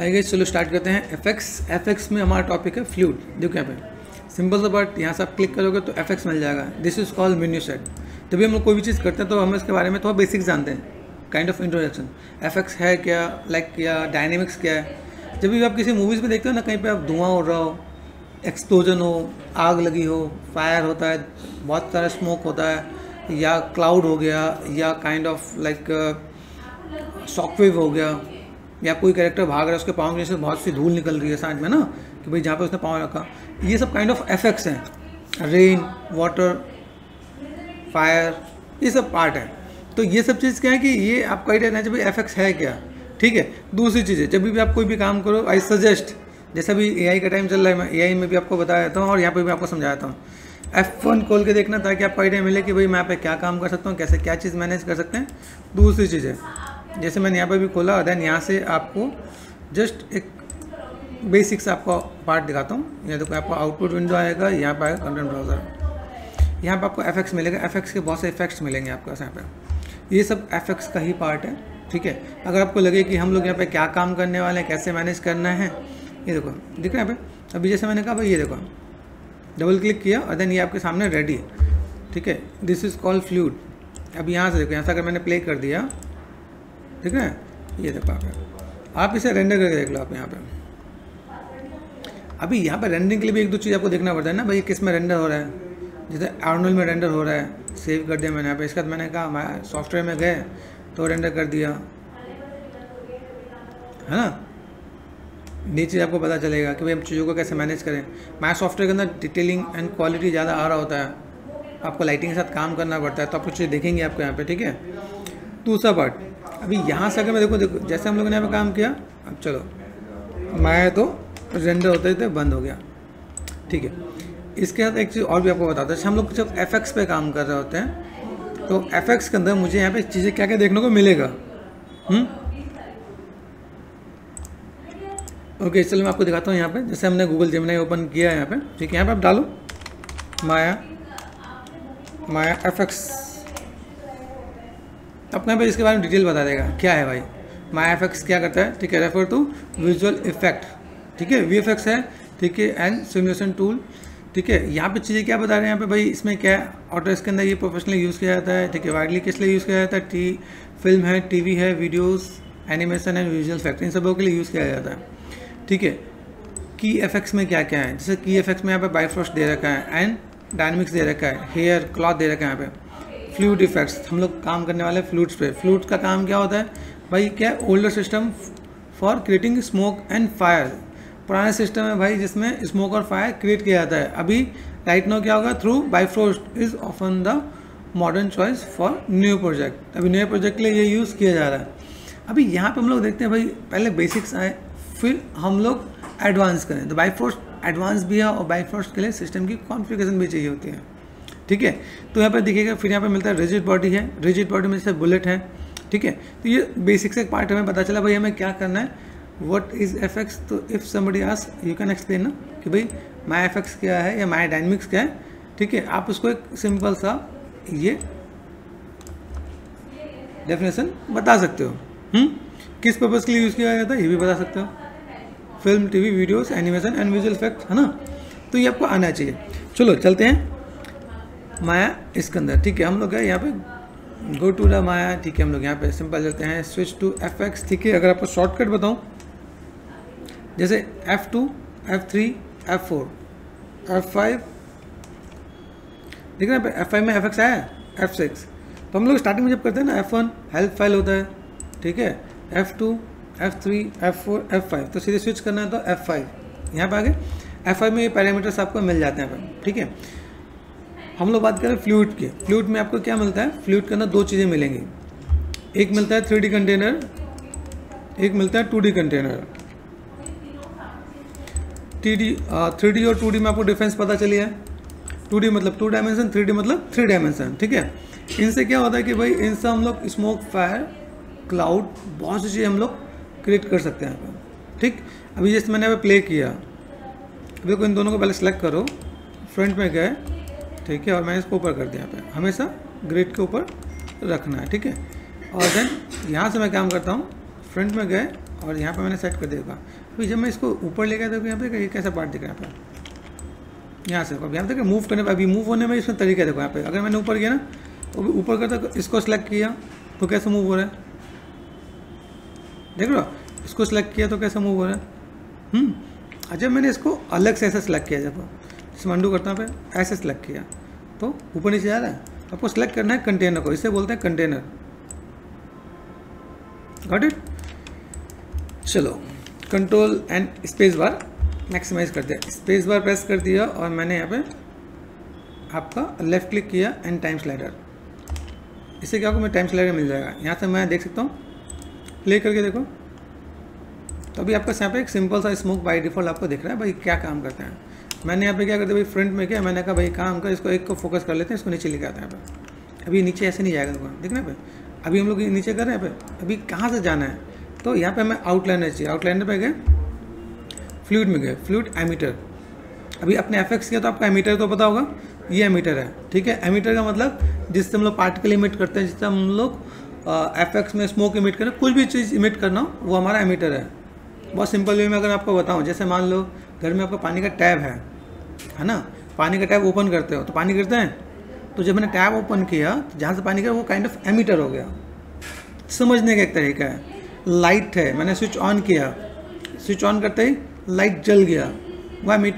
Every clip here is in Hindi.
आइए चलो स्टार्ट करते हैं। एफएक्स में हमारा टॉपिक है फ्लूइड। देखो यहाँ पे सिंपल सा बट यहाँ से आप क्लिक करोगे तो एफएक्स मिल जाएगा। This is called menu set. जब भी हम लोग कोई भी चीज़ करते हैं तो हम इसके बारे में थोड़ा बेसिक्स जानते हैं, काइंड ऑफ इंट्रोडक्शन। एफएक्स है क्या, लाइक या डायनेमिक्स क्या है। जब भी आप किसी मूवीज़ में देखते हो ना, कहीं पे आप धुआं उड़ रहा हो, एक्सप्लोजन हो, आग लगी हो, फायर होता है, बहुत सारा स्मोक होता है, या क्लाउड हो गया, या काइंड ऑफ लाइक शॉकवेव हो गया, या कोई कैरेक्टर भाग रहा है, उसके पाँव के नीचे बहुत सी धूल निकल रही है साइड में ना, कि भाई जहाँ पे उसने पाँव रखा, ये सब काइंड ऑफ एफेक्ट्स हैं। रेन, वाटर, फायर, ये सब पार्ट है। तो ये सब चीज़ क्या है कि ये आपको आइडिया रहना चाहिए एफेक्ट्स है क्या। ठीक है। दूसरी चीज़ है, जब भी आप कोई भी काम करो, आई सजेस्ट, जैसा भी एआई का टाइम चल रहा है, मैं एआई में भी आपको बता देता हूँ और यहाँ पे भी आपको समझाता हूँ। F1 खोल के देखना ताकि आपको आइडिया मिले कि भाई मैं यहाँ पे क्या काम कर सकता हूँ, कैसे क्या चीज़ मैनेज कर सकते हैं। दूसरी चीज़ है, जैसे मैंने यहाँ पे भी खोला, देन यहाँ से आपको जस्ट एक बेसिक्स आपको पार्ट दिखाता हूँ। ये देखो आपको आउटपुट विंडो आएगा, यहाँ पर आएगा कंटेंट ब्राउज़र, यहाँ पर आपको एफएक्स मिलेगा। एफएक्स के बहुत से इफेक्ट्स मिलेंगे आपको यहाँ पे। ये सब एफएक्स का ही पार्ट है। ठीक है। अगर आपको लगे कि हम लोग यहाँ पे क्या काम करने वाले हैं, कैसे मैनेज करना है, ये देखो दिख रहा है यहाँ पे। अभी जैसे मैंने कहा भाई, ये देखो डबल क्लिक किया और देन ये आपके सामने रेडी है। ठीक है। This is called fluid. अब यहाँ से देखो, यहाँ से अगर मैंने प्ले कर दिया, ठीक है, ये देखो आप इसे रेंडर करके देख लो आप यहाँ पे। अभी यहाँ पे रेंडरिंग के लिए भी एक दो चीज़ आपको देखना पड़ता है ना भाई, किस में रेंडर हो रहा है। जैसे आर्नोल्ड में रेंडर हो रहा है, सेव कर दिया मैंने यहाँ पे। इसके बाद मैंने कहा मैं सॉफ्टवेयर में गए तो रेंडर कर दिया, है ना। नीचे आपको पता चलेगा कि भाई हम चीज़ों को कैसे मैनेज करें। माय सॉफ्टवेयर के अंदर डिटेलिंग एंड क्वालिटी ज़्यादा आ रहा होता है, आपको लाइटिंग के साथ काम करना पड़ता है, तो आप कुछ चीज़ देखेंगे आपको यहाँ पे। ठीक है। दूसरा पार्ट, अभी यहाँ से अगर मैं देखो जैसे हम लोगों ने यहाँ पे काम किया, अब चलो मैं तो रेंडर होते ही बंद हो गया। ठीक है। इसके साथ एक चीज़ और भी आपको बताता है, हम लोग जब एफएक्स पे काम कर रहे होते हैं तो एफएक्स के अंदर मुझे यहाँ पे चीज़ें क्या क्या देखने को मिलेगा। ओके, चलो मैं आपको दिखाता हूँ यहाँ पे। जैसे हमने गूगल जेमिनी ओपन किया है यहाँ पे। ठीक है। यहाँ पे आप डालो माया एफएक्स, आपको यहाँ पे इसके बारे में डिटेल बता देगा क्या है भाई माया एफएक्स क्या करता है। ठीक है। Refer to visual effect. ठीक है। वीएफएक्स है। ठीक है। And simulation tool. ठीक है। यहाँ पे चीज़ें क्या बता रहे हैं यहाँ पे भाई, इसमें क्या है, ऑटोडेस्क के अंदर ये प्रोफेशनली यूज़ किया जाता है। ठीक है। वाइडली किस लिए यूज़ किया जाता है, फिल्म है, टीवी है, videos, animation and visual effect, इन सबों के लिए यूज़ किया जाता है। ठीक है। की एफेक्ट्स में क्या क्या है, जैसे की एफेक्ट्स में यहाँ पे बाइफ्रॉस्ट दे रखा है एंड डायनेमिक्स दे रखा है, हेयर क्लॉथ दे रखा है यहाँ पे। फ्लूइड इफेक्ट्स, हम लोग काम करने वाले फ्लूइड्स पे। फ्लूइड्स का काम क्या होता है भाई, क्या older system for creating smoke and fire. पुराना सिस्टम है भाई जिसमें स्मोक और फायर क्रिएट किया जाता है। अभी राइट नाउ क्या होगा, through Bifrost is often the modern choice for new project. अभी नए प्रोजेक्ट के लिए ये यूज़ किया जा रहा है। अभी यहाँ पे हम लोग देखते हैं भाई, पहले बेसिक्स आए, फिर हम लोग एडवांस करें। तो बाइफ्रॉस्ट एडवांस भी है और बाइफ्रॉस्ट के लिए सिस्टम की कॉन्फ़िगरेशन भी चाहिए होती है। ठीक है। तो यहाँ पर देखिएगा, फिर यहाँ पे मिलता है रिजिड बॉडी है। रिजिड बॉडी में जैसे बुलेट है। ठीक है। तो ये बेसिक्स एक पार्ट हमें पता चला भाई हमें क्या करना है, व्हाट इज एफएक्स। तो if somebody ask you can explain ना कि भाई माय एफएक्स क्या है या माय डायनेमिक्स क्या है। ठीक है। आप उसको एक सिंपल सा ये डेफिनेशन बता सकते हो। किस पर्पज़ के लिए यूज़ किया जाता है ये भी बता सकते हो। Film, TV, videos, animation and visual effect, है ना। तो ये आपको आना चाहिए। चलो चलते हैं माया इसके अंदर। ठीक है। हम लोग यहाँ पे गो टू द माया। ठीक है। हम लोग यहाँ पे सिंपल चलते हैं, स्विच टू एफएक्स। ठीक है। अगर आपको शॉर्टकट बताऊँ, जैसे F2, F3, F4, F5, देख रहे हैं F5 में एफएक्स आया है, F6। तो हम लोग स्टार्टिंग में जब करते हैं ना, F1 हेल्प फाइल होता है। ठीक है। F2, F3, F4, F5, तो सीधे स्विच करना है तो F5 यहाँ पे आगे। F5 में ये पैरामीटर्स आपको मिल जाते हैं। ठीक है। हम लोग बात करें फ्लूइड की। फ्लूइड में आपको क्या मिलता है, फ्लूइड के अंदर दो चीज़ें मिलेंगी। एक मिलता है 3D कंटेनर, एक मिलता है 2D कंटेनर। 3D और 2D में आपको डिफरेंस पता चली है। 2D मतलब 2 डायमेंशन, 3D मतलब 3 डायमेंशन। ठीक है। इनसे क्या होता है कि भाई इनसे हम लोग स्मोक, फायर, क्लाउड, बहुत सी चीज़ें हम लोग क्रिएट कर सकते हैं। ठीक। अभी जैसे मैंने यहाँ पे प्ले किया, अभी को इन दोनों को पहले सेलेक्ट करो, फ्रंट में गए। ठीक है। और मैंने इसको ऊपर कर दिया। यहाँ पे हमेशा ग्रिड के ऊपर रखना है। ठीक है। और देन यहाँ से मैं काम करता हूँ, फ्रंट में गए और यहाँ पे मैंने सेट कर दिया। अभी जब मैं इसको ऊपर ले गया तो यहाँ पे ये कैसा पार्ट दिख रहा है यहाँ पे, यहाँ से अब यहाँ देखो मूव करने पर, अभी मूव होने में इसमें तरीका देखो यहाँ पे, अगर मैंने ऊपर किया ना तो ऊपर करता इसको सेलेक्ट किया तो कैसे मूव हो रहा है, देख रहे हो, इसको सेलेक्ट किया तो कैसे मूव हो रहा है। अच्छा मैंने इसको अलग से ऐसे सेलेक्ट किया, जब इसमें अंडू करता हूँ पे ऐसे सेलेक्ट किया तो ऊपर नीचे जा रहा है। आपको सेलेक्ट करना है कंटेनर को, इसे बोलते हैं कंटेनर। Got it. चलो control and space bar maximize करते हैं, स्पेस बार प्रेस कर दिया और मैंने यहाँ पे आपका लेफ्ट क्लिक किया एंड टाइम स्लाइडर, इससे क्या होगा, मैं टाइम स्लाइडर मिल जाएगा। यहाँ से मैं देख सकता हूँ, प्ले करके देखो तो अभी आपका यहाँ पे एक सिंपल सा स्मोक बाय डिफॉल्ट आपको दिख रहा है। भाई क्या काम करते हैं, मैंने यहाँ पे क्या करते भाई फ्रंट में किया, मैंने कहा भाई काम कर, इसको एक को फोकस कर लेते हैं, इसको नीचे लेके आते हैं यहाँ पे। अभी नीचे ऐसे नहीं जाएगा दुकान, देखना पे अभी हम लोग नीचे कर रहे हैं पे, अभी कहाँ से जाना है, तो यहाँ पे मैं आउटलाइनर चाहिए, आउटलाइनर पे गए, फ्लूइड में गए, फ्लूइड एमीटर। अभी अपने एफएक्स किया तो आपका एमीटर तो पता होगा, ये एमीटर है, ठीक है। एमीटर का मतलब जिससे हम लोग पार्टिकल इमिट करते हैं, जिससे हम लोग एफएक्स में स्मोक इमिट करें, कुछ भी चीज़ इमिट करना हो वो हमारा एमीटर है। बहुत सिंपल वे में अगर आपको बताऊं, जैसे मान लो घर में आपका पानी का टैब है ना, पानी का टैब ओपन करते हो तो पानी गिरता है, तो जब मैंने टैब ओपन किया तो जहाँ से पानी गिरा वो काइंड ऑफ एमीटर हो गया। समझने का एक तरीका है। लाइट है, मैंने स्विच ऑन किया, स्विच ऑन करते ही लाइट जल गया, वह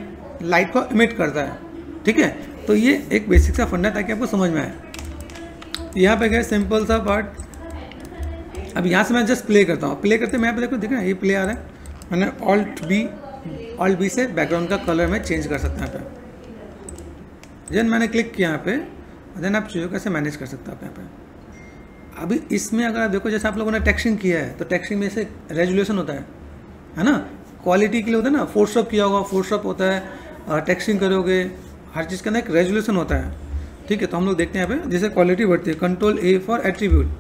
लाइट को इमिट करता है, ठीक है। तो ये एक बेसिक सा फंडा है ताकि आपको समझ में आए। यहाँ पे गए सिंपल सा पार्ट, अब यहाँ से मैं जस्ट प्ले करता हूँ, प्ले करते मैं यहाँ पे देखो, दिख रहा है ये प्ले आ रहा है, मैंने ऑल्ट बी से बैकग्राउंड का कलर में चेंज कर सकते हैं यहाँ पे। देन मैंने क्लिक किया यहाँ पे, देन आप चीज़ों कैसे मैनेज कर सकते हो आप यहाँ पे। अभी इसमें अगर आप देखो, जैसे आप लोगों ने टेक्सचरिंग किया है तो टेक्सचरिंग में से रेजोल्यूशन होता है ना, क्वालिटी के लिए होता है ना, फोटोशॉप किया होगा, फोटोशॉप होता है, टेक्सचरिंग करोगे, हर चीज़ के अंदर एक रेजोल्यूशन होता है, ठीक है। तो हम लोग देखते हैं यहाँ पे, जैसे क्वालिटी बढ़ती है, कंट्रोल ए फॉर एट्रीब्यूट,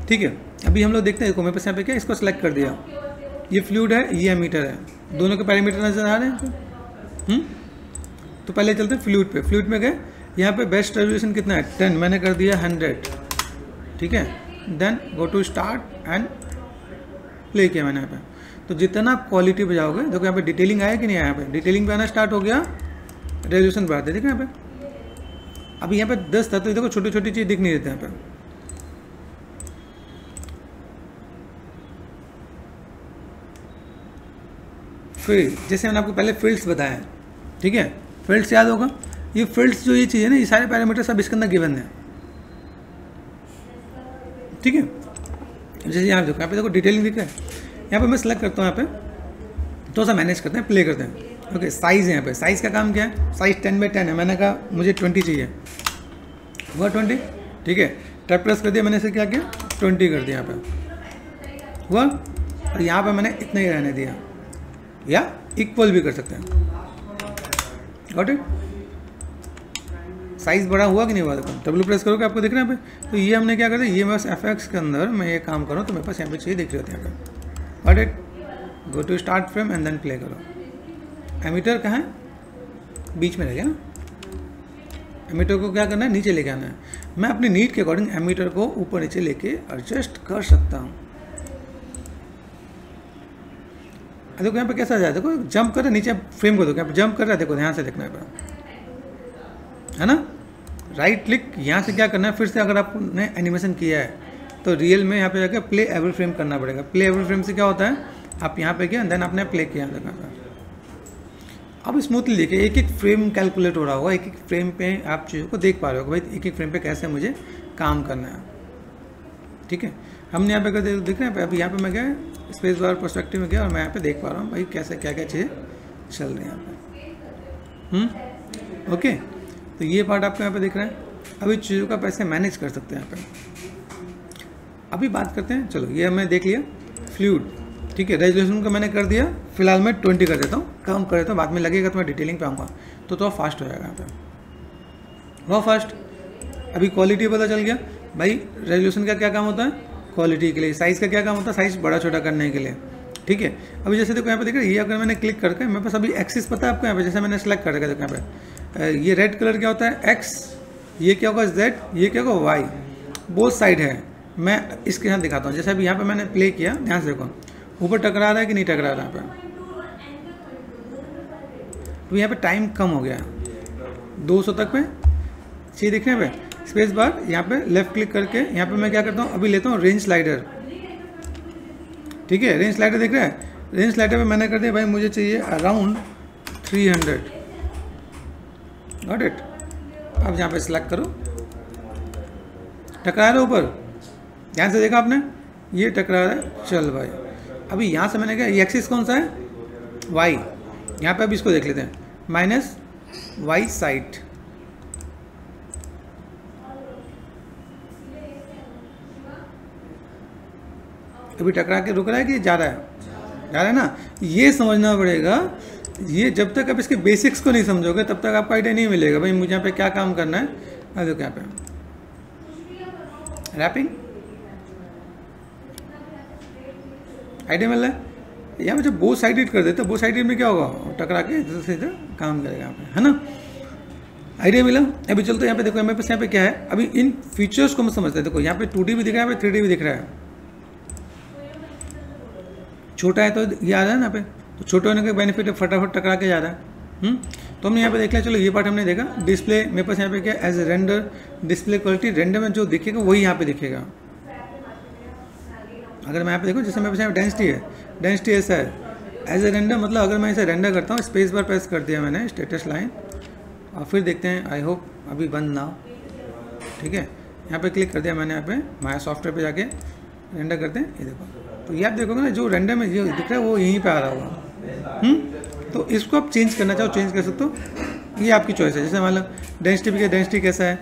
ठीक है। अभी हम लोग देखते हैं, मेरे पास यहाँ पे क्या, इसको सेलेक्ट कर दिया, ये फ्लूइड है, ये एमीटर है, दोनों के पैरामीटर नजर आ रहे हैं। तो पहले चलते हैं फ्लूइड पे, फ्लूइड में गए, यहाँ पे बेस्ट रेजोल्यूशन कितना है, 10, मैंने कर दिया 100, ठीक है। Then go to start and play किया मैंने यहाँ पे। तो जितना आप क्वालिटी पे जाओगे, देखो यहाँ पे डिटेलिंग आया कि नहीं आया, यहाँ पे डिटेलिंग पे आना स्टार्ट हो गया, रेजोल्यूशन बढ़ाते हैं, ठीक है। यहाँ पे अभी यहाँ पे 10 था तो देखो छोटी छोटी चीज़ दिख नहीं देते यहाँ पे। फील्ड, जैसे मैंने आपको पहले फील्ड्स बताया, ठीक है, फील्ड्स याद होगा, ये फील्ड्स जो ये चीज़ है ना, ये सारे पैरामीटर सब इसके अंदर गिवन है, ठीक है। जैसे यहाँ देखो, यहाँ पे देखो डिटेलिंग दिख रहा है, यहाँ पे मैं सेलेक्ट करता हूँ, यहाँ पे थोड़ा सा मैनेज करते हैं, प्ले करते हैं। ओके, साइज़ है यहाँ पे, साइज़ का काम क्या है, साइज़ 10x10 है, मैंने कहा मुझे 20 चाहिए, हुआ 20, ठीक है। टैप प्रेस कर दिया, मैंने इसे क्या किया, 20 कर दिया, यहाँ पे हुआ, और यहाँ पे मैंने इतना ही रहने दिया, या इक्वल भी कर सकते हैं। Got it. साइज़ बड़ा हुआ कि नहीं हुआ, देखो डब्ल्यू प्रेस करोगे आपको दिख रहा है यहाँ पे। तो ये हमने क्या करते हैं, ये मैं एफएक्स के अंदर मैं ये काम करूँ तो मेरे पास यहाँ पे चाहिए, दिख रहे होते हैं यहाँ पे। Got it. Go to start frame and then play करो। एमीटर कहाँ है, बीच में रह गया ना, एमीटर को क्या करना है, नीचे लेके आना है। मैं अपनी नीड के अकॉर्डिंग एमीटर को ऊपर नीचे लेके एडजस्ट कर सकता हूँ। देखो यहाँ पे कैसा आ जाए, देखो जंप कर रहा है नीचे, फ्रेम को देखो यहाँ पे जंप कर रहा है, देखो ध्यान से देखना है ना। राइट क्लिक, यहाँ से क्या करना है, फिर से अगर आपने एनिमेशन किया है तो रियल में यहाँ पे जाकर प्ले एवरी फ्रेम करना पड़ेगा। प्ले एवरी फ्रेम से क्या होता है, आप यहाँ पे किया देन आपने प्ले किया, देखा अब स्मूथली देखिए, एक एक फ्रेम कैलकुलेट हो रहा होगा, एक एक फ्रेम पे आप चीज़ों को देख पा रहे हो भाई, एक एक फ्रेम पे कैसे मुझे काम करना है, ठीक है। हमने यहाँ पे कर दिख रहे हैं, अभी यहाँ पे मैं गया स्पेस बार पर्सपेक्टिव में गया और मैं यहाँ पे देख पा रहा हूँ भाई कैसे क्या क्या चीज़ें चल रही हैं यहाँ पे। ओके, तो ये पार्ट आपको यहाँ पे दिख रहा है। अभी चीज़ों का पैसे मैनेज कर सकते हैं यहाँ पे। अभी बात करते हैं, चलो ये हमने देख लिया फ्लूइड, ठीक है। रेजोल्यूशन का मैंने कर दिया, फिलहाल मैं 20 कर देता हूँ, कम कर देता हूँ, बाद में लगेगा तो मैं डिटेलिंग पे आऊँगा तो थोड़ा फास्ट हो जाएगा यहाँ पे, बहुत फास्ट। अभी क्वालिटी पता चल गया भाई, रेजोल्यूशन का क्या काम होता है, क्वालिटी के लिए। साइज़ का क्या काम होता है, साइज़ बड़ा छोटा करने के लिए, ठीक है। अभी जैसे देखो यहाँ पे देख रहे, ये अगर मैंने क्लिक करके, मेरे पास अभी एक्सिस पता है आपको यहाँ पे, जैसे मैंने सेलेक्ट कर रखा है, देखो यहाँ पे ये रेड कलर क्या होता है एक्स, ये क्या होगा जेड, ये क्या होगा वाई, बोथ साइड है। मैं इसके साथ दिखाता हूँ, जैसे अभी यहाँ पे मैंने प्ले किया, ध्यान से देखो, ऊपर टकरा रहा है कि नहीं टकरा रहा है यहाँ पे? तो यहाँ पे टाइम कम हो गया 200 तक पे। चाहिए दिखने पे स्पेस बार यहाँ पे लेफ्ट क्लिक करके यहाँ पे मैं क्या करता हूँ, अभी लेता हूँ रेंज स्लाइडर। ठीक है, रेंज स्लाइडर दिख रहा है। रेंज स्लाइडर पे मैंने कर दिया भाई मुझे चाहिए अराउंड 300। Got it. अब यहाँ पे सिलेक्ट करो, टकरा रहा है ऊपर, ध्यान से देखा आपने, ये टकरा रहा है। चल भाई अभी यहाँ से मैंने क्या, ये एक्सिस कौन सा है, वाई। यहाँ पे अभी इसको देख लेते हैं, माइनस वाई साइड। अभी टकरा के रुक रहा है कि जा रहा है, जा रहा है ना। ये समझना पड़ेगा, ये जब तक आप इसके बेसिक्स को नहीं समझोगे तब तक आपको आइडिया नहीं मिलेगा भाई मुझे यहाँ पे क्या काम करना है। अब देखो यहाँ पे रैपिंग, आइडिया मिल रहा है। यहाँ पे जब बो साइडेड कर देते, बो साइडेड में क्या होगा, टकरा के इधर से इधर काम करेगा यहाँ पे, है ना। आइडिया मिला। अभी चलते यहाँ पे देखो मेरे पास यहाँ पे क्या है, अभी इन फीचर्स को मैं समझते हैं। देखो यहाँ पे 2D भी दिख रहा है, 3D भी दिख रहा है। छोटा है तो ये आ रहा है ना पे, तो छोटे होने का बेनिफिट है, फटाफट टकरा के जा रहा है। तो हमने यहाँ पे देख लिया, चलो ये पार्ट हमने देखा। डिस्प्ले मेरे पास यहाँ पे क्या, as a render display quality, render में जो दिखेगा वही यहाँ पे दिखेगा। अगर मैं यहाँ पे देखो, जैसे मेरे पास यहाँ डेंसिटी है, डेंसिटी ऐसा है एज ए रेंडर, मतलब अगर मैं इसे रेंडर करता हूँ, स्पेस बार प्रेस कर दिया मैंने, स्टेटस लाइन, और फिर देखते हैं, आई होप अभी बंद ना हो। ठीक है, यहाँ पे क्लिक कर दिया मैंने, यहाँ पे माया सॉफ्टवेयर पे जाके रेंडर करते हैं। ये देखो, तो ये आप देखोगे ना जो रेंडर में जो दिख रहा है वो यहीं पे आ रहा होगा। तो इसको आप चेंज करना चाहो चेंज कर सकते हो, ये आपकी चॉइस है। जैसे मान लो डेंसिटी भी, डेंसिटी कैसा है,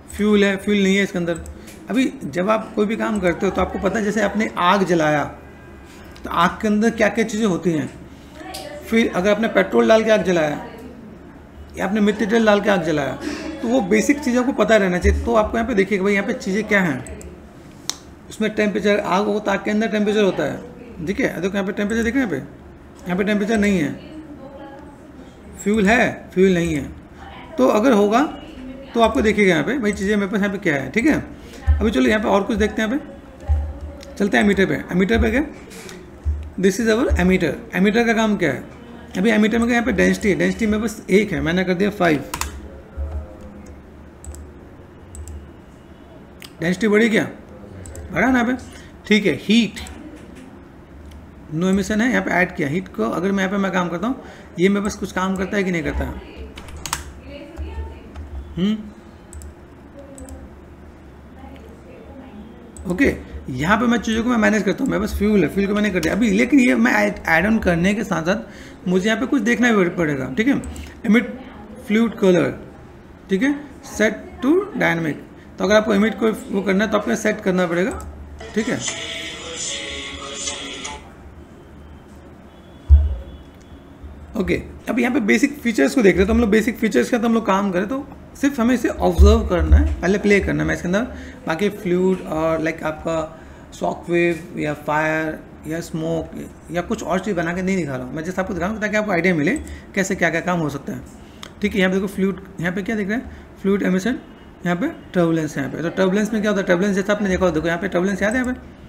फ्यूल है, फ्यूल नहीं है इसके अंदर। अभी जब आप कोई भी काम करते हो तो आपको पता है, जैसे आपने आग जलाया तो आग के अंदर क्या क्या चीज़ें होती हैं। फिर अगर आपने पेट्रोल डाल के आग जलाया या आपने मिट्टी तेल डाल के आग जलाया, तो वो बेसिक चीज़ों को पता रहना चाहिए। तो आपको यहाँ पे देखिएगा भाई यहाँ पे चीज़ें क्या हैं, उसमें टेम्परेचर, आग हो तो आग के अंदर टेम्परेचर होता है। ठीक है, देखो यहाँ पे टेम्परेचर दिख रहा है, यहाँ पे टेम्परेचर नहीं है। फ्यूल है, फ्यूल नहीं है। तो अगर होगा तो आपको देखिएगा यहाँ पे भाई चीज़ें मेरे पास यहाँ पे क्या है। ठीक है, अभी चलो यहाँ पे और कुछ देखते हैं। यहाँ पे चलते हैं एमीटर पे। एमीटर पे क्या, this is our emitter. Emitter का काम क्या है, अभी एमीटर में क्या, यहाँ पे डेंसिटी है, डेंसिटी में बस 1 है, मैंने कर दिया 5। डेंसिटी बढ़ी क्या, बढ़ा ना यहाँ पे। ठीक है, हीट, नो एमिशन है, यहाँ पे ऐड किया हीट को। अगर मैं यहाँ पे मैं काम करता हूँ, ये मेरे पास कुछ काम करता है कि नहीं करता है। ओके, यहाँ पे मैं चीज़ों को मैं मैनेज करता हूँ। मेरे पास फ्यूल है, फ्यूल को मैंने कर दिया अभी, लेकिन ये मैं ऐड ऑन करने के साथ साथ मुझे यहाँ पे कुछ देखना भी पड़ेगा। ठीक है, एमिट फ्लूइड कलर, ठीक है, सेट टू डायनामिक। तो अगर आपको एमिट को वो करना है तो आपको सेट करना पड़ेगा। ठीक है, ओके। अब यहाँ पे बेसिक फीचर्स को देख रहे हैं, तो हम लोग बेसिक फीचर्स का तो हम लोग काम करें तो सिर्फ हमें इसे ऑब्जर्व करना है, पहले प्ले करना है मैं इसके अंदर। बाकी फ्लूइड और लाइक आपका शॉक वेव या फायर या स्मोक या कुछ और चीज़ बना के नहीं दिखा रहा हूँ मैं, जैसे आपको दिखा रहा हूँ ताकि आपको आइडिया मिले कैसे क्या क्या काम हो सकता है। ठीक है, यहाँ पे देखो फ्लूइड, यहाँ पे क्या दिख रहा है, फ्लूइड एमिशन, यहाँ पे टर्बुलेंस। यहाँ पे तो टर्बुलेंस में क्या होता है, टर्बुलेंस जैसा आपने देखा हो, देखो यहाँ पे टर्बुलेंस याद है, यहाँ पे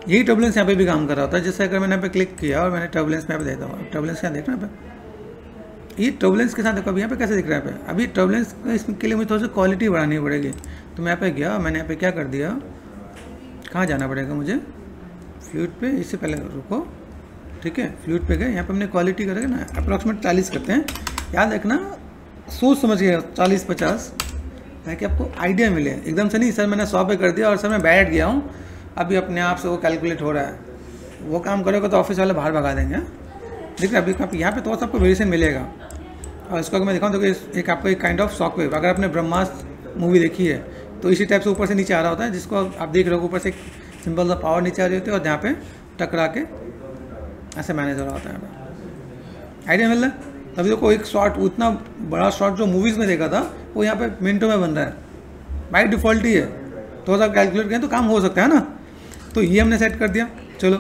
यही टर्बुलेंस यहाँ पे भी काम कर रहा होता है। जैसे अगर मैंने यहाँ पे क्लिक किया और मैंने टर्बुलेंस में यहाँ पे देखा हूँ, टर्बुलेंस क्या देख रहा है यहाँ पे, ये टर्बुलेंस के साथ देखो अभी यहाँ पे कैसे दिख रहा है। यहाँ पे अभी टर्बुलेंस इसके लिए मुझे थोड़ी सी क्वालिटी बढ़ानी पड़ेगी। तो मैं यहाँ पे गया, मैंने यहाँ पे क्या कर दिया, कहाँ जाना पड़ेगा मुझे, फ्लूइड पे, इससे पहले रुको। ठीक है, फ्लूइड पे गए, यहाँ पे हमने क्वालिटी करेंगे ना अप्रॉक्सीमेट 40 करते हैं। याद रखना, सोच समझ गया 40-50, ताकि आपको आइडिया मिले एकदम से नहीं। सर मैंने 100 पे कर दिया और सर मैं बैठ गया हूँ, अभी अपने आप से वो कैलकुलेट हो रहा है। वो काम करोगे तो ऑफिस वाले बाहर भगा देंगे। देखिए अभी यहाँ पे थोड़ा सा आपको वेरिएशन मिलेगा। और इसको अगर मैं दिखाऊँ तो एक आपको एक काइंड ऑफ शॉक वेव, अगर आपने ब्रह्मास्त्र मूवी देखी है तो इसी टाइप से ऊपर से नीचे आ रहा होता है, जिसको आप देख रहे हो ऊपर से एक सिंपल सा पावर नीचे आ रही होती है और जहाँ पे टकरा के ऐसे मैनेज हो रहा होता है। आइडिया मिल रहा है। तभी देखो एक शॉट, उतना बड़ा शॉट जो मूवीज़ में देखा था वो यहाँ पे मिनटों में बन रहा है, बाई डिफ़ॉल्ट ही है। थोड़ा सा कैलकुलेट करें तो काम हो सकता है ना। तो ये हमने सेट कर दिया। चलो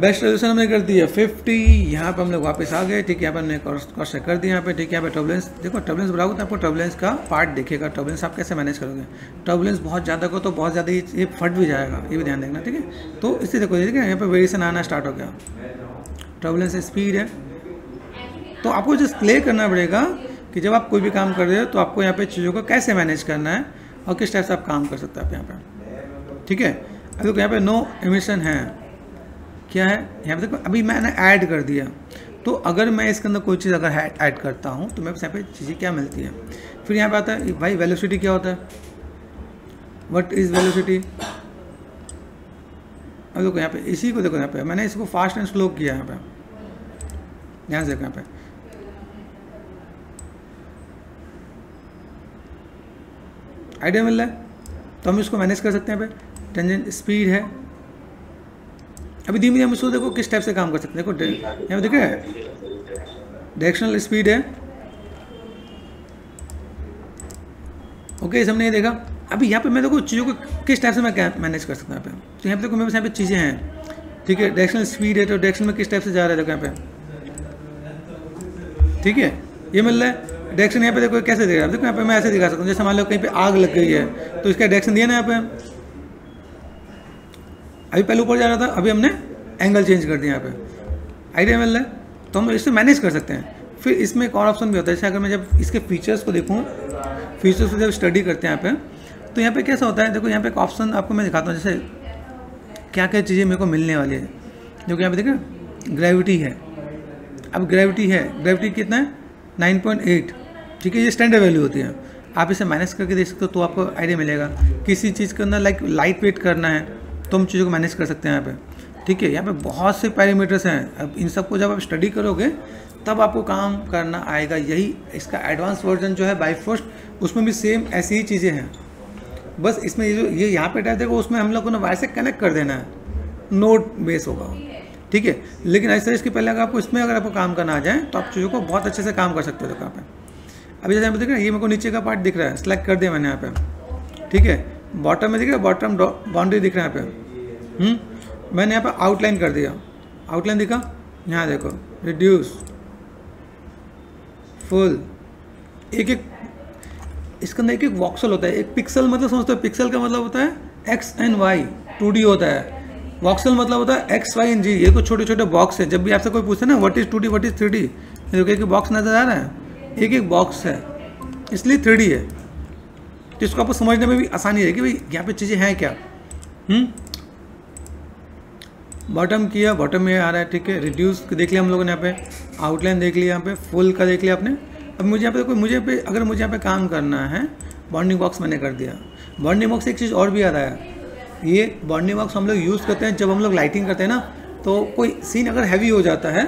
बेस्ट रेजोल्यूशन हमने कर दी है 50। यहाँ पे हम लोग वापस आ गए, ठीक है। यहाँ पे हमने क्रॉस चेक कर दिया यहाँ पे, ठीक है। यहाँ पे टर्बुलेंस देखो, टर्बुलेंस बढ़ाओगे तो आपको टर्बुलेंस का पार्ट दिखेगा। टर्बुलेंस आप कैसे मैनेज करोगे, टर्बुलेंस बहुत ज़्यादा को तो बहुत ज़्यादा ये फट भी जाएगा, ये भी ध्यान देखना, ठीक है। तो इससे देखो, ठीक है, यहाँ पे वेरिएशन आना स्टार्ट हो गया, टर्बुलेंस स्पीड है। तो आपको जस्ट प्ले करना पड़ेगा कि जब आप कोई भी काम कर रहे हो तो आपको यहाँ पे चीज़ों को कैसे मैनेज करना है और किस टाइप से आप काम कर सकते हैं आप यहाँ पे, ठीक है। अभी देखो यहाँ पे नो एमिशन है, क्या है यहाँ पे देखो, अभी मैंने ऐड कर दिया। तो अगर मैं इसके अंदर कोई चीज़ अगर ऐड करता हूँ तो मेरे पास यहाँ पे चीज़ें क्या मिलती है। फिर यहाँ पे आता है भाई वेलोसिटी क्या होता है, व्हाट इज़ वेलोसिटी। अब देखो यहाँ पे इसी को देखो, यहाँ पे मैंने इसको फास्ट एंड स्लो किया यहाँ पे, ध्यान से देखो यहाँ पे। आइडिया मिल रहा है, तो हम इसको मैनेज कर सकते हैं। यहाँ पे टेंजेंट स्पीड है, अभी धीमे धीमे इसको देखो किस टाइप से काम कर सकते हैं। देखो यहाँ पे देखो डायरेक्शनल स्पीड है, ओके, इस हमने ये देखा। अभी यहाँ पे मैं देखो चीज़ों को किस टाइप से मैं क्या मैनेज कर सकता हूँ यहाँ पे। तो यहाँ पे देखो मेरे पास यहाँ पे चीज़ें हैं, ठीक है। डायरेक्शनल स्पीड है, तो डायरेक्शन में किस टाइप से जा रहा है देखो यहाँ पे, ठीक है, ये मिल रहा है। डायरेक्शन यहाँ पे देखो कैसे दिखा रहा है, देखो यहाँ पे मैं ऐसे दिखा सकता हूँ, जैसे मान लो कहीं पे आग लग गई है तो इसका डायरेक्शन दिया ना यहाँ पे, अभी पहले ऊपर जा रहा था, अभी हमने एंगल चेंज कर दिया यहाँ पे। आइडिया मिल रहा है, तो हम इससे मैनेज कर सकते हैं। फिर इसमें एक और ऑप्शन भी होता है, जैसे अगर मैं जब इसके फीचर्स को देखूँ, फीचर्स को जब स्टडी करते हैं यहाँ पे, तो यहाँ पे कैसा होता है, देखो यहाँ पे एक ऑप्शन आपको मैं दिखाता हूँ, जैसे क्या क्या चीज़ें मेरे को मिलने वाली है। जो कि यहाँ पे देखो ग्रेविटी है, अब ग्रेविटी है, ग्रेविटी कितना है 9.8, ठीक है, ये स्टैंडर्ड वैल्यू होती है। आप इसे मैनेज करके देख सकते हो तो आपको आइडिया मिलेगा। किसी चीज़ के अंदर लाइट वेट करना है तो हम चीज़ों को मैनेज कर सकते हैं यहाँ पे, ठीक है। यहाँ पे बहुत से पैरामीटर्स हैं, अब इन सबको जब आप स्टडी करोगे तब आपको काम करना आएगा। यही इसका एडवांस वर्जन जो है बाइफोस्ट, उसमें भी सेम ऐसी ही चीज़ें हैं, बस इसमें ये जो ये यहाँ पे टाइप देखो, उसमें हम लोग को ना वायर से कनेक्ट कर देना है, नोड बेस होगा, ठीक है। लेकिन ऐसा इसके पहले अगर आपको इसमें अगर आपको काम करना आ जाए तो आप चीज़ों को बहुत अच्छे से काम कर सकते हो। देखो यहाँ पे अभी जैसे देख रहे हैं, ये मेरे को नीचे का पार्ट दिख रहा है, सेलेक्ट कर दिया मैंने यहाँ पे, ठीक है। बॉटम में दिख रहा है, बॉटम बाउंड्री दिख रहा है यहाँ पे, मैंने यहाँ पे आउटलाइन कर दिया, आउटलाइन दिखा, यहाँ देखो रिड्यूस, फुल, एक एक इसके अंदर एक एक वॉक्सल होता है। एक पिक्सल मतलब समझते हो, पिक्सल का मतलब होता है एक्स एंड वाई, 2D होता है। वॉक्सल मतलब होता है एक्स वाई एंड जी, ये कुछ छोटे छोटे बॉक्स है। जब भी आपसे कोई पूछे ना what is 2D what is 3D, देखो एक बॉक्स नजर आ रहा है, एक एक बॉक्स है, इसलिए 3D है। तो इसको आपको समझने में भी आसानी है कि भाई यहाँ पे चीज़ें हैं क्या। बॉटम किया, बॉटम में आ रहा है, ठीक है। रिड्यूस देख लिया हम लोगों ने, यहाँ पे आउटलाइन देख लिया, यहाँ पे फुल का देख लिया आपने। अब मुझे यहाँ पे कोई अगर मुझे यहाँ पे काम करना है, बाउंडिंग बॉक्स मैंने कर दिया। बाउंडिंग बॉक्स एक चीज़ और भी आ रहा है, ये बाउंडिंग बॉक्स हम लोग यूज़ करते हैं जब हम लोग लाइटिंग करते हैं ना, तो कोई सीन अगर हैवी हो जाता है,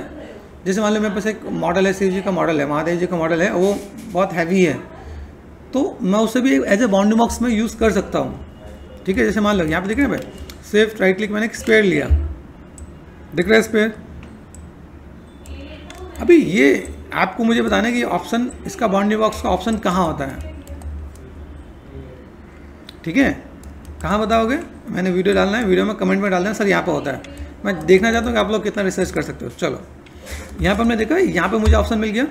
जैसे मान लो मेरे पास एक मॉडल है, शिव जी का मॉडल है, महादेव जी का मॉडल है, वो बहुत हैवी है, तो मैं उसे भी एज ए बाउंडिंग बॉक्स में यूज़ कर सकता हूँ, ठीक है। जैसे मान लो यहाँ पे दिख रहा है भाई, सिर्फ राइट क्लिक मैंने एक स्पेयर लिया, दिख रहा है स्पेयर। अभी ये आपको मुझे बताना है कि ऑप्शन, इसका बाउंड्री बॉक्स का ऑप्शन कहाँ होता है, ठीक है। कहाँ बताओगे, मैंने वीडियो डालना है, वीडियो में कमेंट में डालना है सर यहाँ पे होता है। मैं देखना चाहता हूँ कि आप लोग कितना रिसर्च कर सकते हो। चलो यहाँ पर हमने देखा, यहाँ पे मुझे ऑप्शन मिल गया।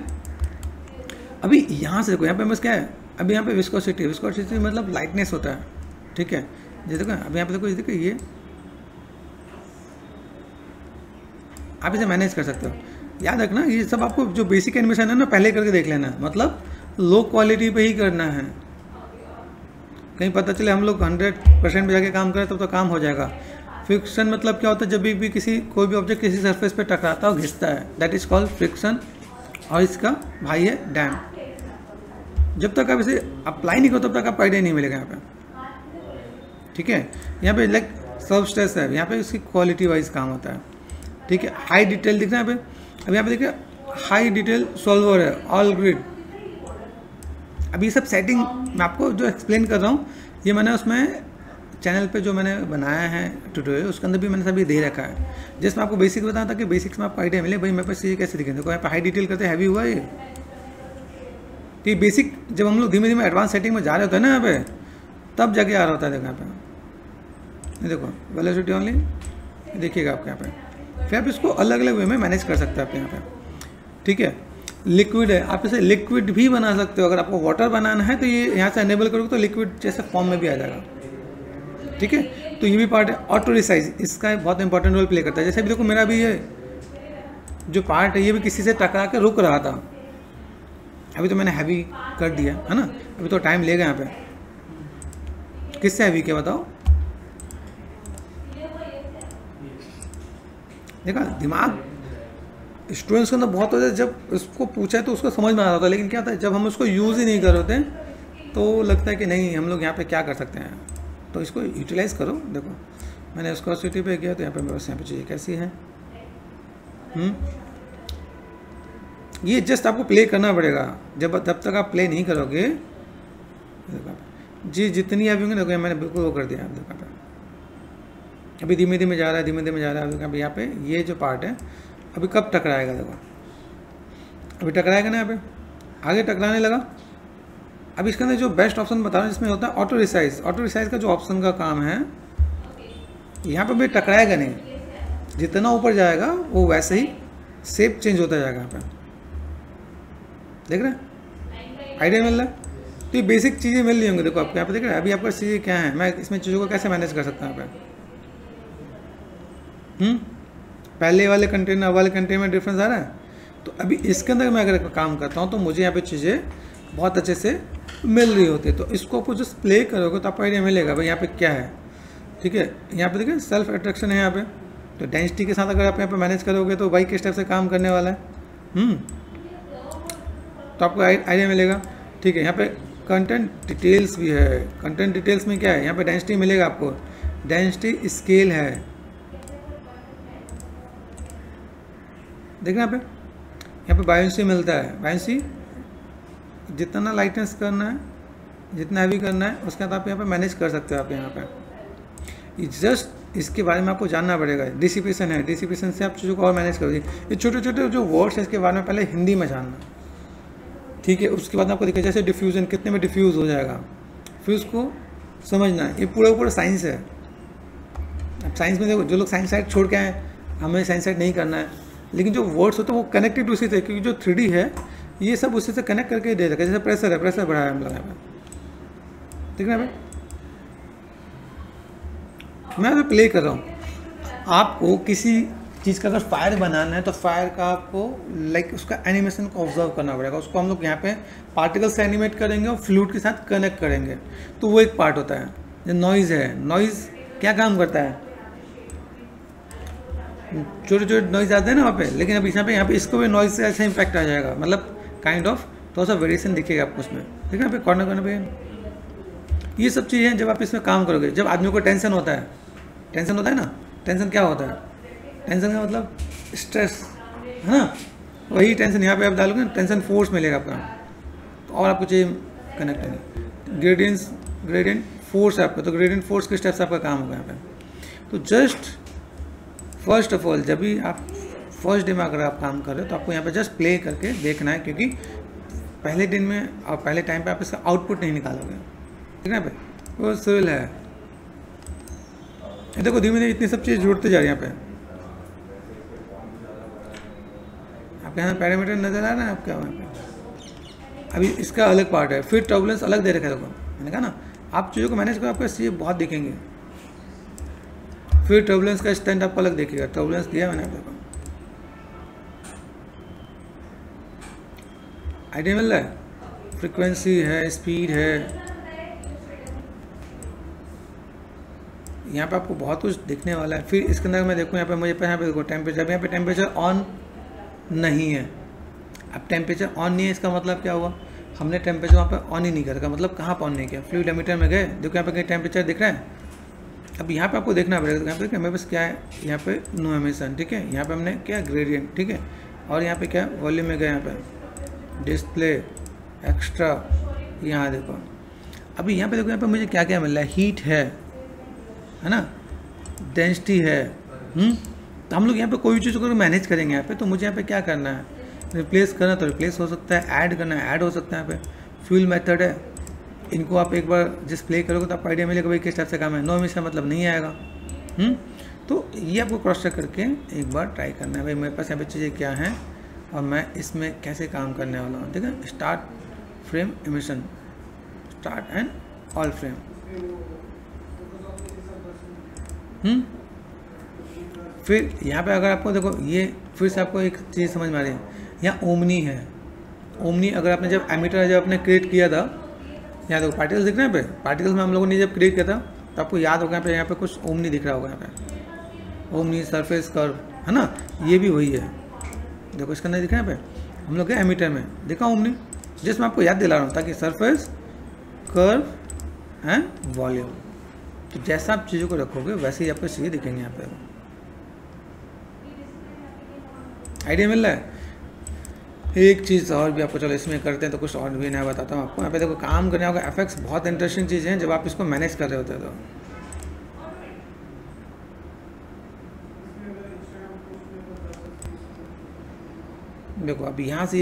अभी यहाँ से देखो, यहाँ पे बस क्या है, अभी यहाँ पे विस्कोसिटी, विस्कोसिटी मतलब लाइटनेस होता है, ठीक है। ये देखो अभी यहाँ पे देखो, ये आप इसे मैनेज कर सकते हो। याद रखना ये सब आपको जो बेसिक एनिमेशन है ना, पहले करके देख लेना है, मतलब लो क्वालिटी पे ही करना है। कहीं पता चले हम लोग 100% पे जाके काम करें तब तो काम हो जाएगा। फ्रिक्शन मतलब क्या होता है, जब भी किसी कोई भी ऑब्जेक्ट किसी सरफेस पे टकराता है और घिसता है, दैट इज कॉल्ड फ्रिक्शन। और इसका भाई है डैम। जब तक आप इसे अप्लाई नहीं करो तब तक आपको आइडिया नहीं मिलेगा यहाँ पे, ठीक है। यहाँ पे लाइक सब स्ट्रेस है, यहाँ पे इसकी क्वालिटी वाइज काम होता है, ठीक है। हाई डिटेल दिख रहा है यहाँ पे, अब यहाँ पे देखिए हाई डिटेल सॉल्वर है, ऑल ग्रिड। अभी सब सेटिंग मैं आपको जो एक्सप्लेन कर रहा हूँ, ये मैंने उसमें चैनल पे जो मैंने बनाया है ट्यूटोरियल, उसके अंदर भी मैंने सभी दे रखा है, जिसमें आपको बेसिक बताया था कि बेसिक्स में आपको आइडिया मिले भाई मेरे पास ये कैसे दिखेंगे। देखो यहाँ पे हाई डिटेल करते हैवी हुआ ये, तो ये बेसिक जब हम लोग धीमे धीमे एडवांस सेटिंग में जा रहे होते हैं ना यहाँ पे, तब जाके आ रहा होता है। देखो यहाँ पे, ये देखो वेलोसिटी ओनली, देखिएगा आपके यहाँ पे फिर आप इसको अलग अलग वे में मैनेज कर सकते हैं आप यहाँ पे, ठीक है। लिक्विड है, आप इसे लिक्विड भी बना सकते हो। अगर आपको वाटर बनाना है तो ये यहाँ से एनेबल करोगे तो लिक्विड जैसे फॉर्म में भी आ जाएगा, ठीक है। तो ये भी पार्ट है। ऑटो रिसाइज इसका बहुत इंपॉर्टेंट रोल प्ले करता है। जैसे अभी देखो मेरा भी ये जो पार्ट है ये भी किसी से टकरा के रुक रहा था, अभी तो मैंने हैवी कर दिया है ना, अभी तो टाइम लेगा यहाँ पे। किससे हैवी किया बताओ? देखा, दिमाग स्टूडेंट्स के अंदर बहुत होता है, जब उसको पूछा है तो उसको समझ में आ रहा था, लेकिन क्या होता है जब हम उसको यूज़ ही नहीं कर होते तो लगता है कि नहीं हम लोग यहाँ पे क्या कर सकते हैं। तो इसको यूटिलाइज़ करो। देखो मैंने विस्कोसिटी पे किया तो यहाँ पे मेरे पास यहाँ पे चीज़ें कैसी है। ये जस्ट आपको प्ले करना पड़ेगा। जब तक आप प्ले नहीं करोगे जी जितनी आप होंगे देखो मैंने बिल्कुल वो कर दिया। आप देखो अभी धीमे धीमे जा रहा है, धीमे धीमे जा रहा है। अभी यहाँ पे ये जो पार्ट है अभी कब टकराएगा, देखो अभी टकराएगा ना, यहाँ पे आगे टकराने लगा। अब इसके अंदर जो बेस्ट ऑप्शन बता रहा हूँ जिसमें होता है ऑटो रिसाइज। ऑटो रिसाइज का जो ऑप्शन का काम है, यहाँ पे भी टकराएगा नहीं, जितना ऊपर जाएगा वो वैसे ही शेप चेंज होता जाएगा। यहाँ पे देख रहे हैं, आइडिया मिल रहा है। तो ये बेसिक चीज़ें मिल रही होंगी। देखो आपको यहाँ पे देख रहे हैं अभी आपका चीज़ें क्या है, मैं इसमें चीज़ों को कैसे मैनेज कर सकता हूँ यहाँ पे। पहले वाले कंटेनर वाले कंटेनर में डिफरेंस आ रहा है। तो अभी इसके अंदर मैं अगर काम करता हूँ तो मुझे यहाँ पे चीज़ें बहुत अच्छे से मिल रही होती है। तो इसको आपको जस्ट प्ले करोगे तो आपको आइडिया मिलेगा भाई यहाँ पे क्या है, ठीक है। यहाँ पे देखिए सेल्फ अट्रैक्शन है यहाँ पे। तो डेंसिटी के साथ अगर आप यहाँ पे मैनेज करोगे तो भाई किस टाइप से काम करने वाला है, तो आपको आइडिया मिलेगा, ठीक है। यहाँ पे कंटेंट डिटेल्स भी है। कंटेंट डिटेल्स में क्या है, यहाँ पे डेंसिटी मिलेगा आपको, डेंसिटी स्केल है, देखना यहाँ पे बायोन्सी मिलता है। बायोन्सी जितना लाइटनेस करना है, जितना हैवी करना है उसके बाद आप यहाँ पे मैनेज कर सकते हो। आप यहाँ पे जस्ट इसके बारे में आपको जानना पड़ेगा। डिसिपेशन है, डिसिपेशन से आप चीज़ों को और मैनेज करोगे। ये छोटे छोटे जो वर्ड्स है इसके बारे में पहले हिंदी में जानना, ठीक है। उसके बाद आपको देखिए जैसे डिफ्यूज़न कितने में डिफ्यूज़ हो जाएगा, फिर उसको समझना है। ये पूरा साइंस है। अब साइंस में देखो जो लोग साइंस साइड छोड़ के आए, हमें साइंस साइड नहीं करना है, लेकिन जो वर्ड्स होते हैं वो कनेक्टेड उसी से, क्योंकि जो 3D है ये सब उसी से कनेक्ट करके दे रखा है। जैसे प्रेशर है, प्रेशर बढ़ाया हम लोग यहाँ पे, ठीक है भाई। मैं अभी प्ले कर रहा हूँ। आपको किसी चीज़ का अगर फायर बनाना है तो फायर का आपको लाइक उसका एनिमेशन को ऑब्जर्व करना पड़ेगा। उसको हम लोग यहाँ पे पार्टिकल से एनिमेट करेंगे और फ्लूइड के साथ कनेक्ट करेंगे, तो वो एक पार्ट होता है। जो नॉइज़ है, नॉइज़ क्या काम करता है, छोटे छोटे नॉइज आते हैं ना वहाँ पे, लेकिन अब यहाँ पे इसको भी नॉइज से ऐसा इम्पैक्ट आ जाएगा, मतलब काइंड ऑफ थोड़ा सा वेरिएशन दिखेगा आपको उसमें, ठीक है। पे कॉर्नर पे ये सब चीज़ें जब आप इसमें काम करोगे। जब आदमी को टेंशन होता है ना, टेंशन क्या होता है, टेंशन का मतलब स्ट्रेस है ना, वही टेंशन यहाँ पे आप डालोगे ना, टेंशन फोर्स मिलेगा आपका। तो और आपको चाहिए कनेक्ट करना, ग्रेडियंट फोर्स है आपका, तो ग्रेडियंट फोर्स के स्टेप्स आपका काम होगा यहाँ पे। तो जस्ट फर्स्ट ऑफ ऑल जब भी आप फर्स्ट डे में अगर आप काम कर रहे हो तो आपको यहाँ पे जस्ट प्ले करके देखना है, क्योंकि पहले दिन में और पहले टाइम पे आप इसका आउटपुट नहीं निकालोगे, ठीक है भाई। वो सिविल है, देखो धीमे धीमे इतनी सब चीज़ जुड़ते जा रही है यहाँ पे। आपके यहाँ पैरामीटर नजर आ रहा है आपके वहाँ पे। अभी इसका अलग पार्ट है, फिर टर्बुलेंस अलग दे रखा है। देखो मैंने कहा ना आप चीज़ों को मैनेज करो, आपको चीज़ें बहुत दिखेंगे। फिर टर्बुलेंस का स्टैंड आपको अलग देखेगा, टर्बुलेंस दिया मैंने आपको, आइडिया मिल रहा है। फ्रीक्वेंसी है, स्पीड है, यहाँ पे आपको बहुत कुछ दिखने वाला है। फिर इसके अंदर मैं देखूँ यहाँ पे मुझे यहाँ पे देखो टेम्परेचर, यहाँ पे टेम्परेचर ऑन नहीं है। अब टेम्परेचर ऑन नहीं है इसका मतलब क्या हुआ, हमने टेम्परेचर वहाँ पे ऑन ही नहीं कर रखा। मतलब कहाँ पर ऑन नहीं किया, फ्लूइड एमीटर में गए, देखो यहाँ पे कहीं टेम्परेचर दिख रहा है। अब यहाँ पे आपको देखना पड़ेगा, यहाँ पे मेरे पास क्या है, यहाँ पे नो एमिशन, ठीक है। यहाँ पे हमने क्या ग्रेडियंट, ठीक है। और यहाँ पे क्या वॉल्यूम में गए, यहाँ पे डिस्प्ले एक्स्ट्रा, यहाँ देखो। अभी यहाँ पे देखो, यहाँ पे मुझे क्या क्या मिल रहा है, हीट है ना, डेंसिटी है। तो हम लोग यहाँ पे कोई भी चीज़ को मैनेज करेंगे यहाँ पे, तो मुझे यहाँ पे क्या करना है, रिप्लेस करना तो रिप्लेस हो सकता है, ऐड करना है ऐड हो सकता है। यहाँ पे फ्यूल मेथड है, इनको आप एक बार जिस प्ले करोगे तो आपको आइडिया मिलेगा भाई किस टाइप से काम है। नो एमिशन मतलब नहीं आएगा। तो ये आपको क्रॉस चेक करके एक बार ट्राई करना है भाई मेरे पास यहाँ पे चीज़ें क्या हैं और मैं इसमें कैसे काम करने वाला हूँ। ठीक है, start frame emission, start and all frame. फिर यहाँ पे अगर आपको देखो ये फिर से आपको एक चीज़ समझ में आ रही है, यहाँ ओमनी है। ओमनी अगर आपने जब एमीटर जब आपने क्रिएट किया था, यहाँ देखो पार्टिकल्स दिख रहे हैं। यहाँ पे पार्टिकल्स में हम लोगों ने जब क्रिएट किया था तो आपको याद होगा यहाँ पे कुछ ओमनी दिख रहा होगा। यहाँ पे ओमनी सरफेस कर्व है ना, ये भी वही है। देखो इसके अंदर दिख रहा है यहाँ पे हम लोग के एमीटर में देखा ओमनी, जिसमें आपको याद दिला रहा हूँ ताकि सरफेस कर्व एंड वॉल्यूम। तो जैसा आप चीज़ों को रखोगे वैसे ही आपको चीज़ें दिखेंगे यहाँ पे। आइडिया मिल रहा है। एक चीज़ और भी आपको, चलो इसमें करते हैं तो कुछ और भी नया बताता हूँ आपको। यहाँ पे देखो काम करने होगा एफेक्ट्स, बहुत इंटरेस्टिंग चीज़ें हैं जब आप इसको मैनेज कर रहे होते हैं। तो देखो अब यहाँ से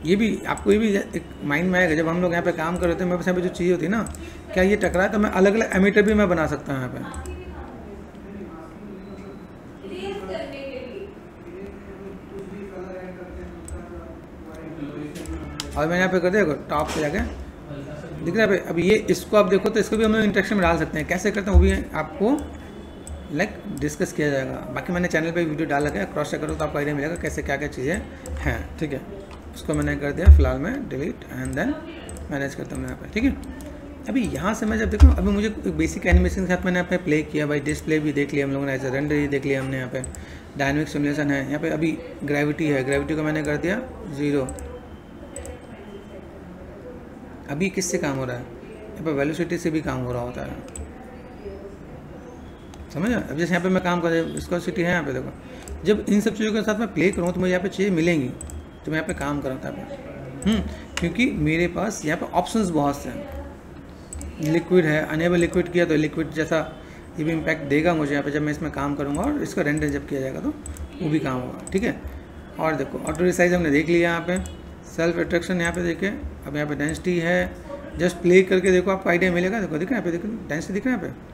ये भी आपको ये भी एक माइंड में आएगा जब हम लोग यहाँ पे काम कर रहे थे। मेरे पास यहाँ पे जो चीज़ होती है ना, क्या ये टकराए तो मैं अलग अलग एमीटर भी मैं बना सकता हूँ यहाँ पे। और मैंने यहाँ पे कर दिया टॉप पे जाके दिख रहा है। अब ये इसको आप देखो तो इसको भी हम लोग इंटरेक्शन में डाल सकते हैं। कैसे करते हैं वो भी आपको डिस्कस किया जाएगा। बाकी मैंने चैनल पे वीडियो डाल रखा है, क्रॉस चेक करो तो आपको आइडिया मिलेगा कैसे क्या क्या चीज़ें हैं। ठीक है, उसको मैंने कर दिया फिलहाल में डिलीट एंड देन मैनेज करता हूँ यहाँ पे। ठीक है, अभी यहाँ से मैं जब देखूँ, अभी मुझे बेसिक एनिमेशन के साथ मैंने यहाँ पे प्ले किया भाई। डिस्प्ले भी देख लिया हम लोगों ने, ऐसे रेंडर ही देख लिया हमने। यहाँ पे डायनेमिक सिमुलेशन है, यहाँ पे अभी ग्रेविटी है, ग्रेविटी को मैंने कर दिया 0। अभी किससे काम हो रहा है, यहाँ पे वेलोसिटी से भी काम हो रहा होता है, समझ। अब जैसे यहाँ पे मैं काम कर रहा हूँ, विस्कोसिटी है यहाँ पे देखो। जब इन सब चीज़ों के साथ मैं प्ले करूँ तो मुझे यहाँ पे चीज़ें मिलेंगी तो मैं यहाँ पे काम कर रहा था। क्योंकि मेरे पास यहाँ पे ऑप्शंस बहुत से हैं। लिक्विड है, अनेबल लिक्विड किया तो लिक्विड जैसा ये भी इम्पैक्ट देगा मुझे यहाँ पे जब मैं इसमें काम करूँगा। और इसका रेंडर जब किया जाएगा तो वो भी काम होगा। ठीक है, और देखो ऑटो रिसाइज हमने देख लिया। यहाँ पे सेल्फ अट्रैक्शन यहाँ पे देखिए। अब यहाँ पे डेंसिटी है, जस्ट प्ले करके देखो आपको आइडिया मिलेगा। देखो दिख रहा है यहाँ पे, देखो डेंसिटी दिख रहा है यहाँ पे।